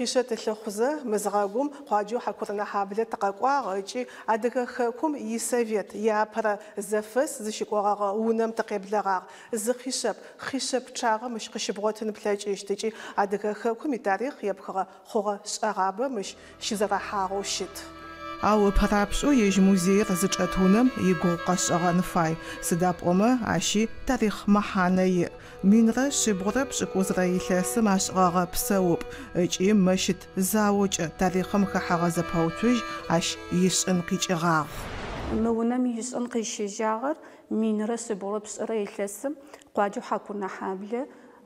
зыхишэ тэлъэхъузэ мызгъэгум къуаджэу хьакурынэ хьаблэ тыкъэкӏуагъ ыкӏи адыгэ хэкум исовет япэрэ зэфэс зыщыкӏуагъэ унэм тыкъеблэгъагъ. Зыхишэп, хишэп пчъагъэ мыщ къыщыбгъотын плъэкӏыщт ыкӏи адыгэ хэкум итарихъ епхыгъэ хъугъэ шӏэгъабэ мыщ щызэрэхьагъэу щыт. Ау парапшӏу ежь музеир зычӏэт унэм игу къэшӏэгъэн фай. Сыда пӏомэ ащи тарихъ мэхьанэ иӏ. Минрэ шъибгъурэ пшӏыкӏузрэ илъэсым ашӏыгъэгъэ псэуп. Ыкӏи мэщыт заокӏэ тарихъым хэхьагъэ зэпэуцужь ащ ишӏын къикӏыгъагъ. Мы унэм ишӏын къищэжьагъэр минрэ шъибгъурэ пшӏырэ илъэсым къуаджэу хьакурынэ хьаблэ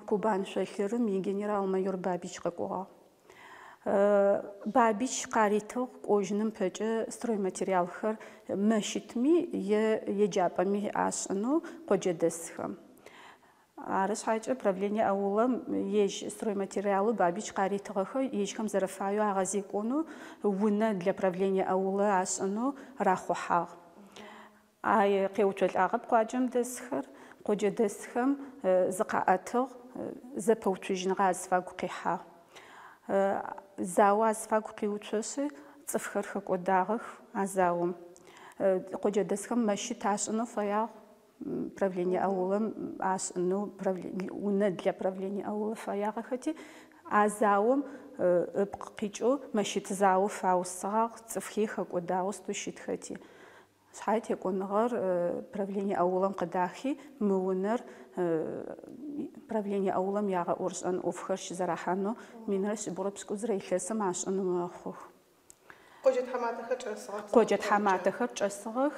Кубан шъолъырым игенерал-майор Бабич къэкӏугъагъ. Бабич къаритыгъ кӏожьным пэкӏэ стройматериалхэр мэщитми еджапӏэми ашӏынэу къоджэдэсхэм. Арышъхьакӏэ правление аулым ежь стройматериалы Бабич къаритыгъэхэр ежьхэм зэрэфаеу агъэзекӏонэу унэ для правление аулы ашӏынэу рахъухьагъ. Ай къеуцолӏагъэп къуаджэм дэсхэр, къоджэдэсхэм зыкъаӏэтыгъ зэпэуцужьыныгъэ азфагу къихьагъ. Зауэ азфагу къиуцоши цӏыфхэр хэкӏодагъэх азаум. Къоджэдэсхэм мэщит ашӏынэу фаягъ правление аулым ашӏынэу унэ для правление аулы фаягъэхэти азаум ыпкъ къикӏэу мэщит зауэ фаусыгъагъ цӏыфхи хэкӏодагъэу стэу щытхэти. Шъхьай текӏоныгъэр правление аулым къыдахи мы унэр правление аулым ягъэӏоршӏэн ӏофхэр щызэрахьанэу минрэ шъибгъурэ пшӏыкӏузрэ илъэсым ашӏыным мэхъух. Къоджэ тхьаматэхэр кӏэсыгъэх,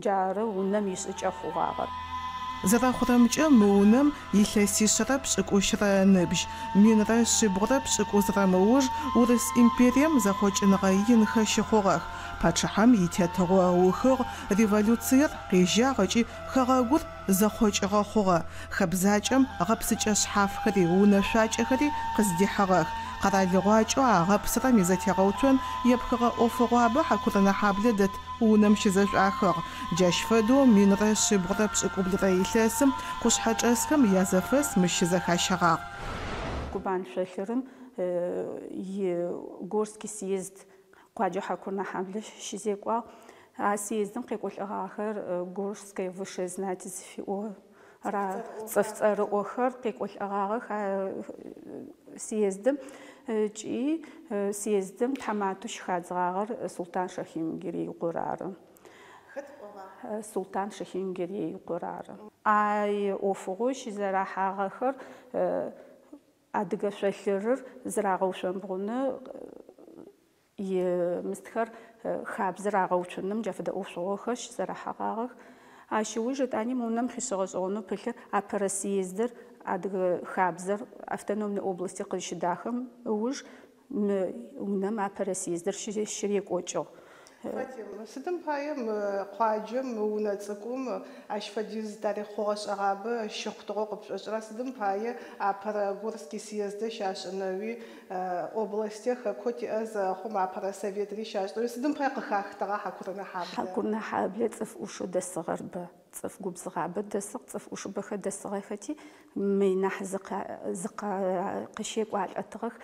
джары унэм ишӏыкӏэ хъугъагъэр. Зэрэхъурэмкӏэ мы унэм илъэсишъэрэ пшӏыкӏущрэ ныбжь, минрэ шъибгъурэ пшӏыкӏузрэ мыуж Урыс империем зэхъокӏыныгъэ инхэ щыхъугъэх. Пачыхьэм итетыгъо ухыгъ революциер къежьагъ ыкӏи хэгъэгур зэхъокӏыгъэ хъугъэ. Хэбзакӏэм гъэпсыкӏэ шъхьафхэри унэшъуакӏэхэри къыздихьыгъэх. Къэралыгъуакӏэу агъэпсырэм изэтегъэуцон епхыгъэ ӏофыгъуабэ хьакурынэ хьаблэ дэт унэм щызэшӏуахыгъ. Джащ фэдэу минрэ шъибгъурэ пшӏыкӏублырэ илъэсым къушъхьэкӏэсхэм язэфэс мыщ зэхащагъагъ. Кубан шъолъырым Горский съезд къуаджэу хьакурынэ хьаблэ щызекӏуагъ. А съездым къекӏолӏыгъахэр Горское высшее знати цӏыф цӏэрыӏохэр къекӏолӏыгъагъэх съездым ыкӏи съездым тхьаматэу щыхадзыгъагъэр Султан Шахимгерей къурары. Султан Шахимгерей къурары. Ай ӏофыгъоу щызэрахьагъэхэр адыгэ шъолъырыр зырагъэушъомбгъунэ мыстхэр хабзэр агъэуцоным джафэдэ ӏофшӏыгъэхэр щызэрахьагъагъэх. Ащыуж ытӏани мы унэм хищыгъэшӏыгъэнэу пылъы апэрэ съездыр адыгэ хабзэр автономной области къыщыдахэм ыуж мы унэм апэрэ съездыр щырекӏокӏыгъ. Сыдым паем къуаджэм унэ цӏыкӏум ащ фэдиз тарихъогъэ шӏэгъабэ щыхъутыгъэу къыпшӏошӏыра сыдым пае апэрэ Горский съездэ щашӏынэуи областэ хэкъо тиӏэ зэхъум апэрэ советри щашӏынэуи сыдым пае къыхахтыгъа хьакурынэ хьаблэ? Хьакурынэ хьаблэ цӏыф ӏушэу дэсыгъэр бэ. Цӏыф губзыгъабэ дэсыгъ, цӏыф ӏушыбэхэ дэсыгъэхэти мы нахь къыщекӏуалӏэтыгъэх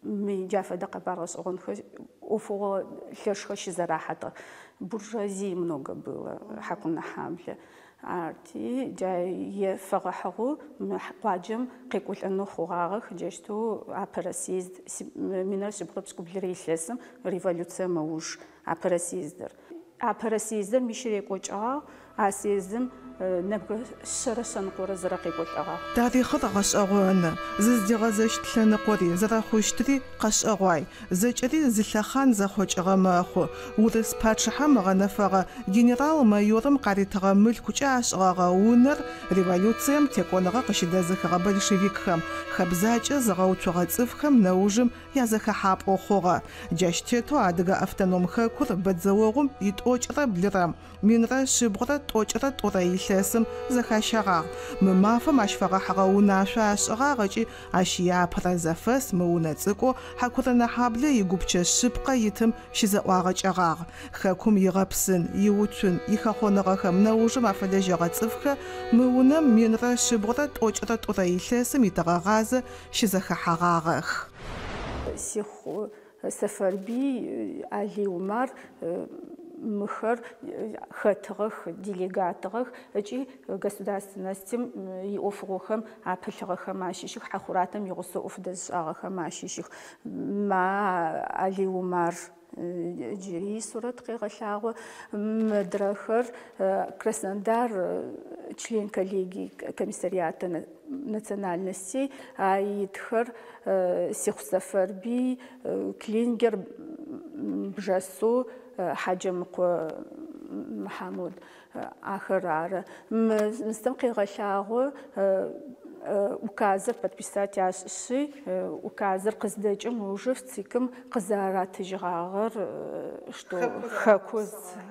мы джафэдэ къэбаргъэшӏыгъэнхэр ӏофыгъо лъэшхэ щызэрахьэтыгъ. Буржуазии много было хьакурынэ хьаблэ. Арти джае фэгъэхьыгъэу къуаджэм къекӏолӏэнэу хъугъагъэх джащтэу апэрэ съезд минрэ шъибгъурэ пшӏыкӏублырэ илъэсым революцие мэуж апэрэ съездыр. Апэрэ съездыр мищырекӏокӏыгъагъ, а съездым нэбгы шэрэ шэныкъорэ зэрэкъекӏолӏыгъагъ. Тарихъыр гъэшӏэгъоны, зыздегъэзэщт лъэныкъори зэрэхъущтри къэшӏэгъуай, зэкӏэри зылъэхъан зэхъокӏыгъэ мэхъу. Урыс пачыхьэм ыгъэнэфэгъэ генерал-майорым къаритыгъэ мылъкукӏэ ашӏыгъэгъэ унэр революцием текӏоныгъэ къыщыдэзыхыгъэ большевикхэм, хэбзакӏэ зыгъэуцогъэ цӏыфхэм нэужым язэхэхьапӏо хъугъэ. Джащ тетэу адыгэ автоном хэкур бэдзэогъум итӏокӏрэ блырэ, минрэ шъибгъурэ тӏокӏрэ тӏурэ илъэсым зэхащагъагъ. Мы мафэм ащ фэгъэхьыгъэ унашъо ашӏыгъагъ ыкӏи ащ япэрэ зэфэс мы унэ цӏыкӏу хьакурынэ хьаблэ игупчэ шъыпкъэ итым щызэӏуагъэкӏэгъагъ. Хэкум игъэпсын, иуцун, ихэхъоныгъэхэм нэужым афэлэжьэгъэ цӏыфхэ мы унэм минрэ шъибгъурэ тӏокӏрэ тӏурэ илъэсым итэгъэгъазэ щызэхэхьагъагъэх. сиху Сафарби Али Умар мыхэр хэтыгъэх делегатыгъэх ыкӏи государственностям иӏофыгъохэм апылъыгъэхэм ащыщых хьахуратэм игъусэ ӏоф дэзышӏагъэхэм ащыщых ма Али Умар джири сурэт къегъэлъагъо мыдрахэр Краснодар член коллегии комиссариата национальностей аитхэр Сиху Сафарби Клингер Бжасу Хаджамыкъо Махмуд ахэрары мыстым къегъэлъагъо указыр подписать ашӏышъи указыр къыздэкӏым уже в ЦИКым къызэратыжьыгъагъэр что хэку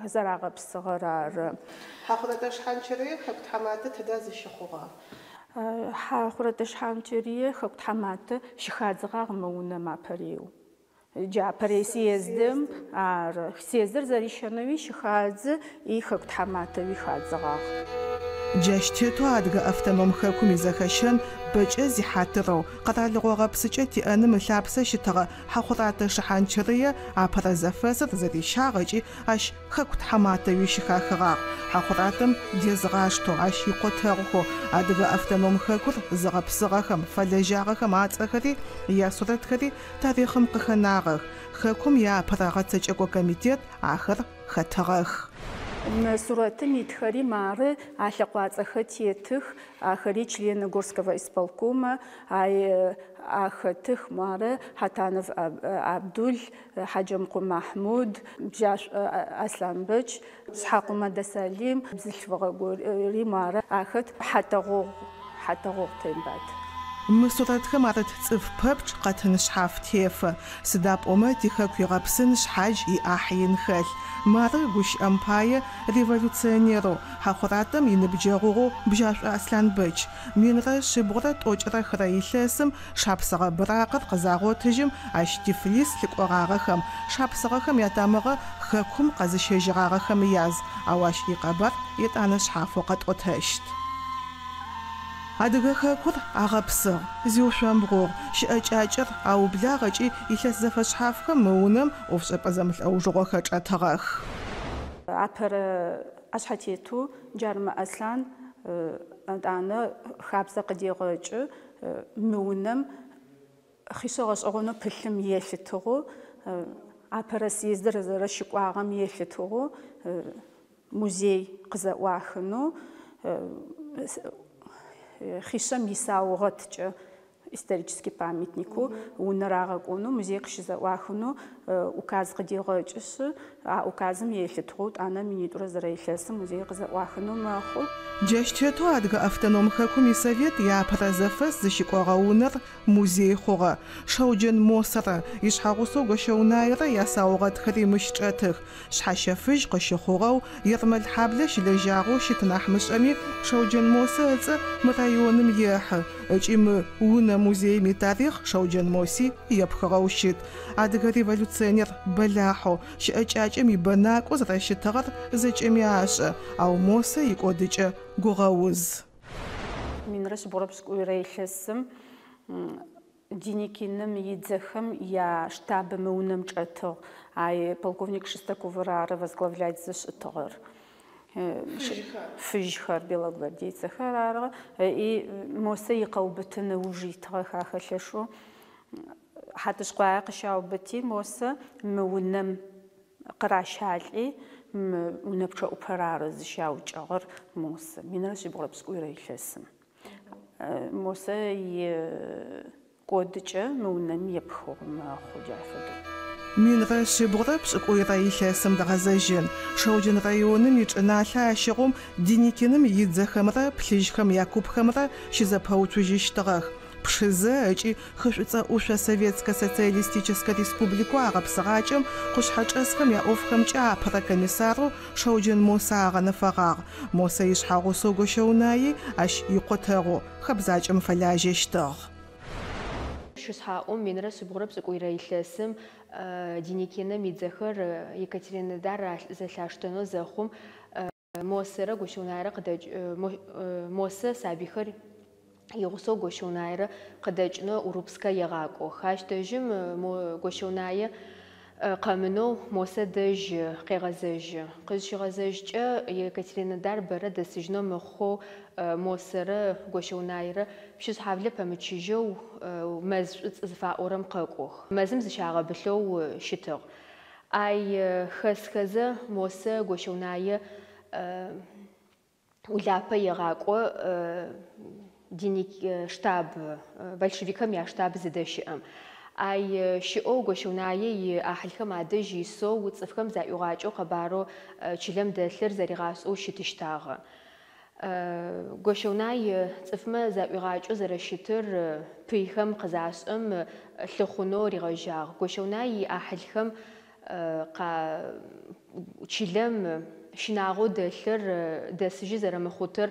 зэрагъэпсыгъэр ары. Хьахъурэдэ шъхьанчэрэ хэку тхьаматэ тыда зыщыхъугъа? Хьахъурэдэ шъхьанчэрие хэку тхьаматэ щыхадзыгъагъ мы унэм апэреу. Джапэрей съездым ары съездыр зэрищэнэуи щыхадзы и хэку тхьаматэуи хадзыгъагъ. Джащтету адыгэ автоном хэкум изэхэщэн бэкӏэ зихьатырэу къэралыгъогъэ псыкӏэ тиӏэным ылъапсэ щытыгъэ хьахъуратэ шыхьанчэрые апэрэ зэфэсыр зэрищагъэкӏи ащ хэку тхьаматэуи щыхахыгъагъ. Хьахъуратэм дезгъаштэу ащ икъотэгъухэу адыгэ автоном хэкур зыгъэпсыгъэхэм фэлэжьагъэхэм ацӏэхэри ясуратхэри тарихъым къыхэнагъэх. Хэкум япэрэ гъэцэкӏэкӏо комитет ахэр хэтыгъэх. Сурэтым итхэри мары алъэкъуацӏэхэ тетых ахэри члены Горского исполкома ахэтых мары Хатанов Абдуль, Хаджамыкъо Махмуд, Асланбэч, Шъхьакъумэ Дасалим, Бзылъфыгъэ гори мары ахэт хьатэгъогъ тембат. Мы сурэтхэм арыт цӏыф пэпчъ къэтын шъхьаф тефэ. Сыда пӏомэ тихэку игъэпсын шъхьадж иӏахь ин хэлъ. Мары гущыӏэм пае революционерэу хьахъуратэм иныбджэгъугъэу Бжьашӏу Асланбэч. Минрэ шъибгъурэ тӏокӏрэ хырэ илъэсым шапсыгъэ быракъыр къызагъотыжьым ащ Тифлис лъыкӏогъагъэхэм шапсыгъэхэм ятамыгъэ хэкум къэзыщежьыгъагъэхэм яз. Ау ащ икъэбар етӏанэ шъхьафэу къэтӏотэщт. Адыгэ хэкур агъэпсыгъ, зиушъомбгъогъ, щыӏэкӏакӏэр аублагъэкӏи илъэс зэфэшъхьафхэм мы унэм ӏофшӏэпӏэ зэмылӏэужьыгъохэр чӏэтыгъэх. Апэрэ ашъхьэтету Джармэ Аслъан ӏэнтӏанэ хабзэ къыдегъэкӏы мы унэм хъишъэ гъэшӏэгъонэу пылъым елъытыгъэу апэрэ съездыр зэрэщыкӏуагъэм елъытыгъэу музей къызэӏуахынэу хъишъэм исаугъэткӏэ исторический памятнику унэрагъэкӏонэу музей къыщызэӏуахынэу указ къыдегъэкӏышъы а указым елъытыгъэу тӏанэ минитӏурэ зэраилъэсым музей къызэӏуахынэу мэхъу. Джащтету адыгэ автоном хэкум исовет япэрэ зэфэс зыщыкӏогъэ унэр музей хъугъэ. Шэуджэн Мосэрэ ишъхьагъусэу гощэунаерэ ясаугъэтхэри мыщ чӏэтых. Шъхьащэ фыжь къыщыхъугъэу Ермэл Хьаблэ щылэжьагъэу щытынахь мышӏэми Шэуджэн Мосэ ыцӏэ мы районым ехьы. Ыкӏи мы унэ музеим итарихъ Шэуджэн Моси епхыгъэу щыт. Адыгэ революционер бэлахьэу щыӏэкӏакӏэм ибэнакӏо зэрэщытыгъэр зэкӏэми ашӏэ. Ау Мосэ икӏодыкӏэ гугъэуз. Минрэ шъибгъурэ илъэсым Деникиным идзэхэм я штаб мы унэм чӏэтыгъ. Ай полковник Шестаковыр ары возглавлять зышӏытыгъэр. Фыжьхэр белогвардейцэхэр ары и Мосэ икъэубытын ужитыгъэх ахэлъэшъу хьатышъхъуагъэ къыщаубыти Мосэ мы унэм къыращалӏи унэ пчъэӏупэр ары зыщаукӏэгъэр Мосэ. Минрэ шъибгъурэ илъэсым Мосэ икӏодыкӏэ мы унэм епхыгъ мэхъу джафэдэу. Минрэ шъибгъурэ пшӏыкӏуйрэ илъэсым дэгъэзэжьын. Шэуджэн районым ичӏыналъэ ащыгъум Деникиным идзэхэмрэ плъыжьхэм якупхэмрэ щызэпэуцужьыщтыгъэх. Пшызэ ыкӏи хышӏуцӏэ ӏушъо Советскэ социалистическэ республикэу агъэпсыгъакӏэм къушъхьэкӏэсхэм яӏофхэмкӏэ апэрэ комиссарэу Шэуджэн Мосэ агъэнэфэгъагъ. Мосэ ишъхьагъусэу гощэунаи ащ икъотэгъу хэбзакӏэм фэлажьэщтыгъ. Шъусхьаӏум минрэ шъибгъурэ пшӏыкӏуйрэ илъэсым Деникиным идзэхэр Екатеринодар зэлъаштэнэу зэхъум Мосэрэ гощэунаерэ Мосэ сабихэр игъусэу гощэунайрэ къыдэкӏынэ Урупскэ егъакӏо. Хащтэжьым гощэунайэ къэмынэу мосэ дэжь къегъэзэжьы. Къызщигъэзэжькӏэ Екатеринодар бэрэ дэсыжьынэу мыхъоу мосэрэ гощэунайрэ пщышъхьаблэ пэмычыжьэу мэз шӏуц' зыфаӏорэм къэкӏох. Мэзым зыщагъэбылъэу щытыгъ. Ай хэсхэзэ мосэ гощэунайэ улапэ егъакӏо штаб большевикхэм яштаб зыдэщыӏэм. Ай щыӏэу гощэунайе иӏахьылхэм адэжь исоу цӏыфхэм заӏуигъакӏэу къэбарэу чылэм дэлъыр зэригъасэу щытыщтагъэ. Гощэунай цӏыфмэ заӏуигъакӏэу зэрэщытыр пыйхэм къызашӏэм лъыхъунэу ригъэжьагъ. Гощэунай иӏахьылхэм чылэм щынагъоу дэлъыр дэсыжьы зэрэмыхъутыр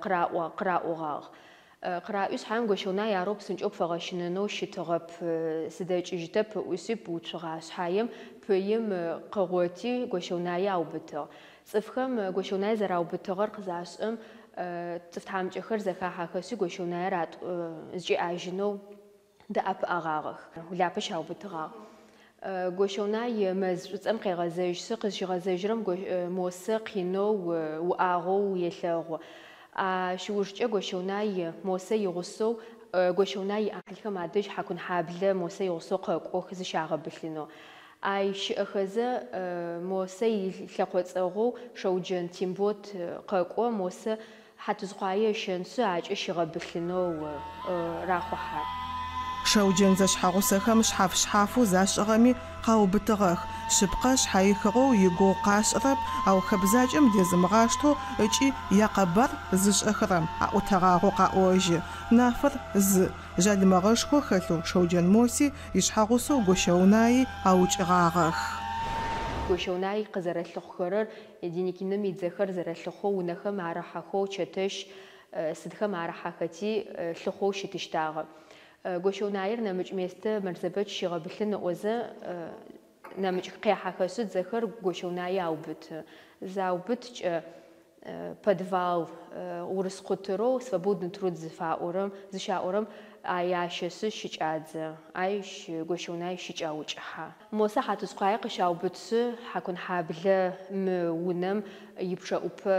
къраӏогъагъ. Къраӏуи шъхьаем гощэунай арэу псынкӏэу пфэгъэщынэнэу щытыгъэп. Сыдэкӏыжьытэп пыӏуси пыуцугъа шъхьаем пыим къыгъоти гощэунае аубытыгъ. Цӏыфхэм гощэунае зэраубытыгъэр къызашӏэм цӏыф тхьамыкӏэхэр зэхахьэхэшъи гощэунайэр зыкӏиӏажьынэу дэӏэпыӏэгъагъэх. Улапэ щаубытыгъагъ. Гощэунай мэз шӏуцӏэм къегъэзэжьсы къызщигъэзэжьырэм мосэ къинэу уӏагъэу елъэгъу. Щыужкӏэ гощэунай мосэ игъусэу гощэунай иӏахьылхэм адэжь хьакун хьаблэ мосэ игъусэу къэкӏох зыщагъэбылъынэу. Ай щыӏэхэзэ мосэ илъэкъоцӏэгъоу Шэуджэн Тимбот къэкӏо мосэ хьатыжъхъуае щэншъы акӏэ щигъэбылъынэу рахъухьагъ. Шэуджэн зэшъхьагъусэхэм шъхьаф-шъхьафэу зашӏыгъэми къаубытыгъэх. Шъыпкъэ шъхьаихыгъэу игугъу къашӏырэп, ау хэбзакӏэм дезымгъаштэу ыкӏи якъэбар зышӏэхэрэм аӏутэгъагъэу къаӏожьы. Нафэр зы жалымэгъэшхо хэлъэу Шэуджэн Моси ишъхьагъусэу гощэунаи аукӏыгъагъэх. Гощэунай къызэрэлъыхъухэрэр Деникиным идзэхэр зэрэлъыхъоу унэхэм арыхьэхэу чэтэщ сыдхэм арыхьэхэти лъыхъоу щытыщтагъэ. Гощэунайр нэмыкӏ местэ Мырзэбэч щигъэбылъын ыӏозэ нэмыкӏ къехьэхэшъи дзэхэр гощэунае аубыты. Заубыткӏэ подвал урыс къутэрэу свободный труд зыщаӏорэм аящэшъи щыкӏадзэ. Ай гощэунай щыкӏаукӏыхьэ. Мосэ хьатыжъхъуае къыщаубытшъи хьакун хьаблэ мы унэм ипчъэӏупэ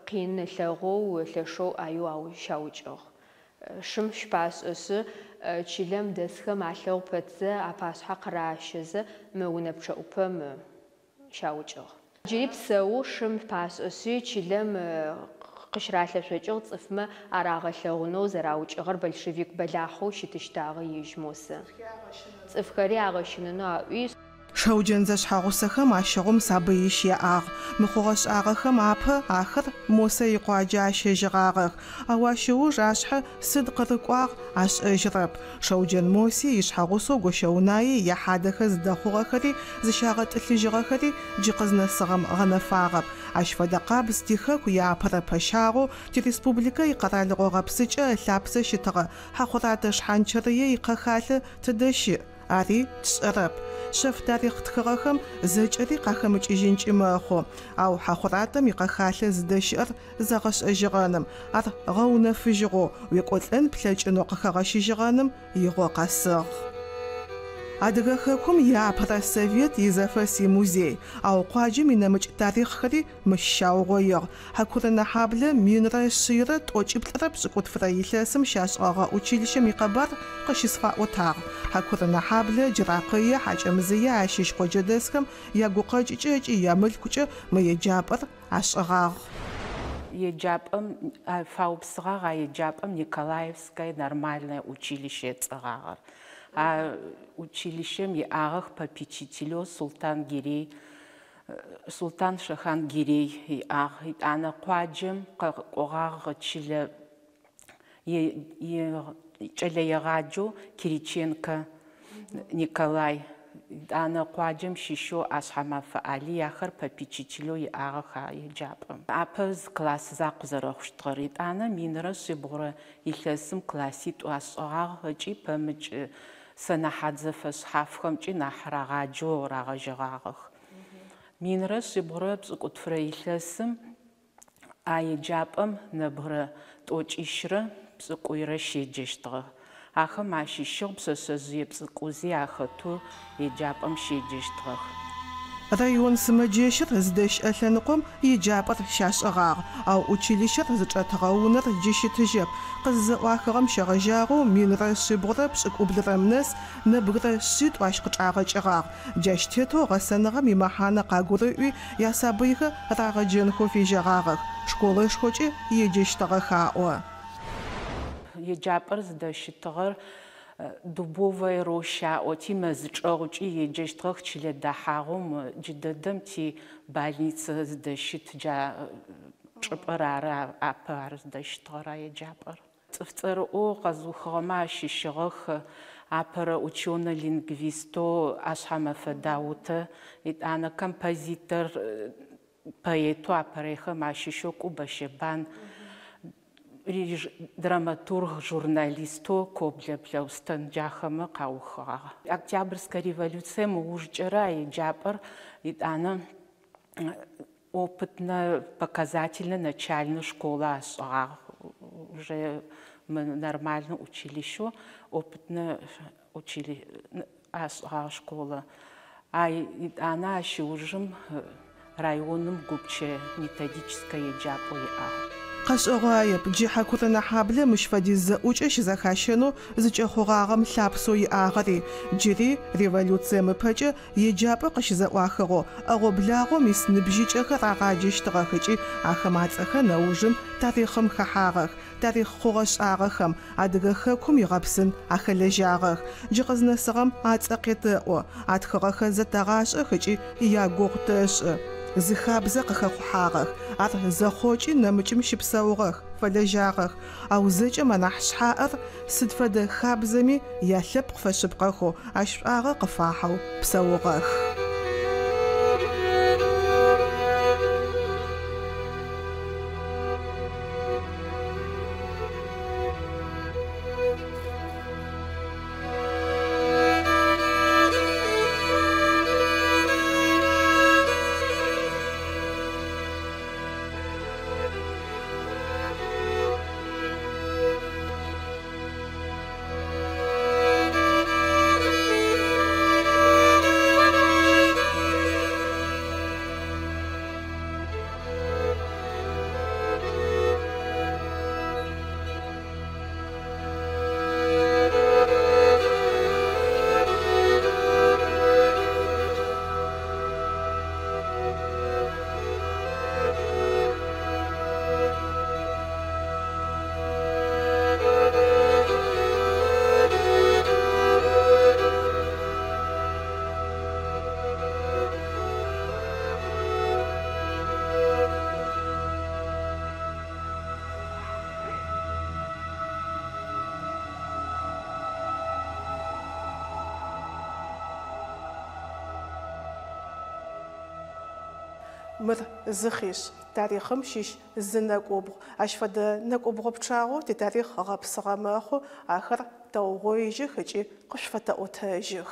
къин лъэгъоу лъэшэу аю щаукӏыгъ. Шым щыпашӏэшъи чылэм дэсхэм алъэгъу пэдзэ апашъхьэ къыращэзэ мы унэ пчъэӏупэм щаукӏыгъ. Джыри псэу шым пашӏэшъи чылэм къыщыралъэшъокӏыгъ цӏыфмэ арагъэлъэгъунэу зэраукӏыгъэр большевик бэлахъоу щытыщтагъэ ижь мосэ. Цӏыфхэри агъэщынэнэу аӏуи. Шэуджэн зэшъхьагъусэхэм ащыгъум сабыищ яӏагъ. Мыхъугъэ-шӏагъэхэм апэ ахэр мосэ икъуаджэ ащэжьыгъагъэх. Ау ащыуж ашъхьэ сыд къырыкӏуагъ ашӏэжьырэп. Шэуджэн Моси ишъхьагъусэу гощэунаи яхьадэхэ зыдэхъугъэхэри зыщагъэтӏылъыжьыгъэхэри джы къызнэсыгъэм гъэнэфагъэп. Ащ фэдэ къабз тихэку япэрэ пэщагъэу тиреспубликэ икъэралыгъо гъэпсыкӏэ лъапсэ щытыгъэ Хьэхъуратэ Шъхьанчэрые икъэхалъэ тыдэщыӏ. Ари тшӏэрэп. Шъэф тарихъ тхыгъэхэм зэкӏэри къахэмыкӏыжьынкӏи мэхъу. Ау Хьэхъуратэм икъэхалъэ зыдэщыӏэр зэгъэшӏэжьыгъэным, ар гъэунэфыжьыгъэу уекӏолӏэн плъэкӏынэу къыхэгъэщыжьыгъэным игъо къэсыгъ. Адыгэ хэкум япэрэ Совет изэфэс имузей. Ау къуаджэм инэмыкӏ тарихъхэри мыщаугъоигъ. Хьакурынэ хьаблэ минрэ шъирэ тӏокӏиплӏрэ пшӏыкӏутфрэ илъэсым щашӏыгъэ училищем икъэбар къыщысфаӏотагъ. Хьакурынэ хьаблэ джыракъые хьакӏэмзые ащыщ къоджэдэсхэм ягукъэкӏыкӏэ ыкӏи ямылъкукӏэ мы еджапӏэр ашӏыгъагъ. Еджапӏэм фаупсыгъагъ а еджапӏэм Николаевское нормальное училище цӏыгъагъэр. А училищем иӏагъэх попечителеу Султан Шахан Гирей иӏагъ. Итӏанэ къуаджэм къэкӏогъагъ чылэ кӏэлэегъаджэу Кириченко Николай. Итӏанэ къуаджэм щыщэу Ашъхьэмафэ Али ахэр попечителеу иӏагъэх а еджапӏэм. Апэ класс закъ зэрэхъущтыгъэр. Итӏанэ минрэ шъибгъурэ илъэсым класситӏу ашӏыгъагъ ыкӏи пэмыкӏ сэнэхьадзэ фэшъхьафхэмкӏи нахь рагъаджэу рагъэжьыгъагъэх. Минрэ шъибгъурэ пшӏыкӏутфрэ илъэсым а еджапӏэм нэбгырэ тӏокӏищрэ псыкъуйрэ щеджэщтыгъ. Ахэм ащыщыгъ пшъэшъэжъые псыкъузи ахэту еджапӏэм щеджэщтыгъэх. Район сымэджэщыр здэщыӏэ лъэныкъом еджапӏэр щашӏыгъагъ, ау училищэр зычӏэтыгъэ унэр джыщытыжьэп. Къызэӏуахыгъэм щэгъэжьагъэу минрэ шъибгъурэ пшӏыкӏублырэм нэс нэбгырэ шъитӏу ащ къычӏагъэкӏыгъагъ. Джащтету гъэсэныгъэм имэхьанэ къагурыӏуи ясабыйхэ рагъэджэнхэу фежьэгъагъэх. Школэшхокӏи еджэщтыгъэх аӏо. Еджапӏэр здэщытыгъэр дубовой рощаӏо ти мэзычӏэгъукӏи еджэщтыгъэх чылэ дахьагъом джыдэдэм ти больница здэщыт джа чӏыпӏэр ары апэ ары здэщытыгъэр еджапӏэр. Цӏыф цӏэрыӏоу къэзыухыгъэмэ ащыщыгъэх апэрэ учёно-лингвисто Ашъхьэмэфэ Даутэ, итӏанэ композитор, поэту апэрэхэм ащыщэу Кубэщэбан, драматург, журналисто Коблэ-Плэустэн джахэмэ къаухыгъагъ. Октябрьская революцием ыужкӏэрэ еджапӏэр итӏанэ опытно-показательно начальная школа ашӏыгъагъ. Уже мы нормально училищу опытно ашӏыгъагъ школа. Ай итӏанэ ащыужым районым гупчэ методическое еджапӏо иӏагъ. Къэшӏэгъуаеп джихьакурэ нахьаблэ мыщ фэдиз зэӏукӏэ щызэхащэнэу зыкӏэхъугъагъэм лъапсэу иӏагъэри. Джыри революцием ыпэкӏэ еджапӏэ къыщызэӏуахыгъо ӏэгъоблагъом ис ныбжьыкӏэхэр агъаджэщтыгъэх ыкӏи ахэм ацӏэхэр нэужым тарихъым хэхьагъэх. Тарихъ хъугъэшӏагъэхэм адыгэ хэкум игъэпсын ахэлэжьагъэх. Джы къызнэсыгъэм ацӏэ къетыӏо, атхыгъэхэр зэтэгъашӏэх ыкӏи ягугъу тэшӏы. Зыхабзэ къыхэхъухьагъэх, ар зэхъокӏи нэмыкӏым щыпсэугъэх, фэлэжьагъэх. Ау зэкӏэм анахь шъхьаӏэр сыд фэдэ хабзэми ялъэпкъ фэшъыпкъэхэу ащ шӏуагъэ къыфахьэу псэугъэх. Мыр зыхъищ тарихъым щищ зы нэкӏубгъу. Ащ фэдэ нэкӏубгъо пчъагъэу титарихъ гъэпсыгъэ мэхъу, ахэр тӏэугъоижьых ыкӏи къышъуфэтэӏотэжьых.